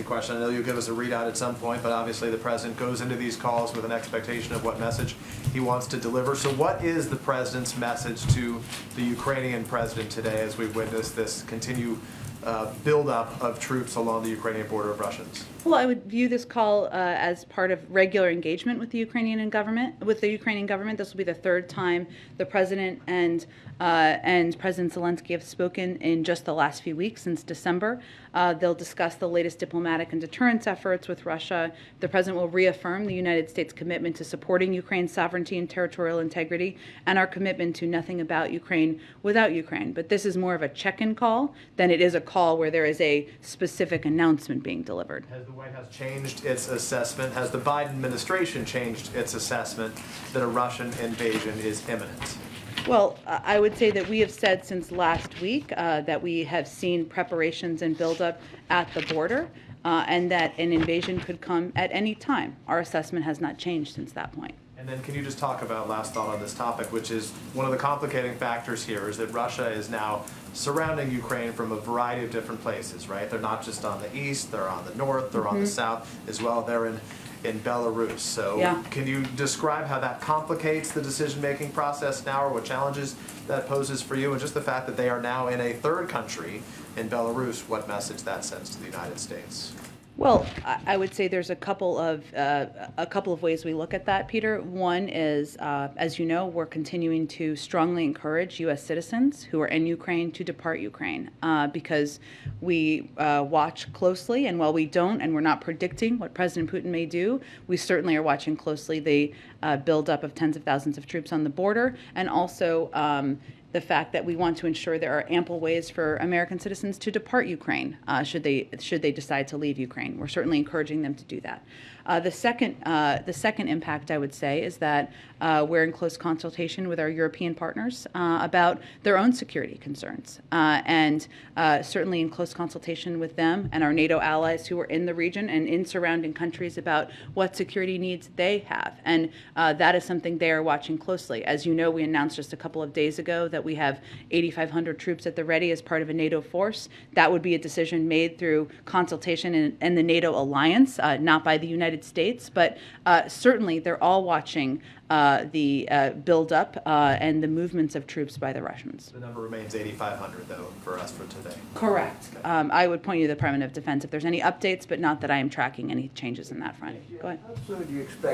policy question. I know you'll give us a readout at some point, but obviously the president goes into these calls with an expectation of what message he wants to deliver. So what is the president's message to the Ukrainian president today as we witness this continued buildup of troops along the Ukrainian border of Russians? Well, I would view this call as part of regular engagement with the Ukrainian government. This will be the third time the president and President Zelensky have spoken in just the last few weeks since December. They'll discuss the latest diplomatic and deterrence efforts with Russia. The president will reaffirm the United States' commitment to supporting Ukraine's sovereignty and territorial integrity, and our commitment to nothing about Ukraine without Ukraine. But this is more of a check-in call than it is a call where there is a specific announcement being delivered. Has the White House changed its assessment? Has the Biden administration changed its assessment that a Russian invasion is imminent? Well, I would say that we have said since last week that we have seen preparations and buildup at the border and that an invasion could come at any time. Our assessment has not changed since that point. And then can you just talk about, last thought on this topic, which is one of the complicating factors here is that Russia is now surrounding Ukraine from a variety of different places, right? They're not just on the east, they're on the north, they're on the south as well. They're in Belarus. So Can you describe how that complicates the decision-making process now, or what challenges that poses for you, and just the fact that they are now in a third country in Belarus, what message that sends to the United States? Well, I would say there's a couple of ways we look at that, Peter. One is, as you know, we're continuing to strongly encourage U.S. citizens who are in Ukraine to depart Ukraine because we watch closely, and while we don't and we're not predicting what President Putin may do, we certainly are watching closely the buildup of tens of thousands of troops on the border, and also the fact that we want to ensure there are ample ways for American citizens to depart Ukraine should they decide to leave Ukraine. We're certainly encouraging them to do that. The second impact, I would say, is that we're in close consultation with our European partners about their own security concerns, and certainly in close consultation with them and our NATO allies who are in the region and in surrounding countries about what security needs they have. And that is something they are watching closely. As you know, we announced just a couple of days ago that we have 8,500 troops at the ready as part of a NATO force. That would be a decision made through consultation in the NATO alliance, not by the United States, but certainly they're all watching the buildup and the movements of troops by the Russians. The number remains 8,500, though, for us for today. Correct. Okay. I would point you to the Department of Defense if there's any updates, but not that I am tracking any changes in that front. Go ahead. How soon do you expect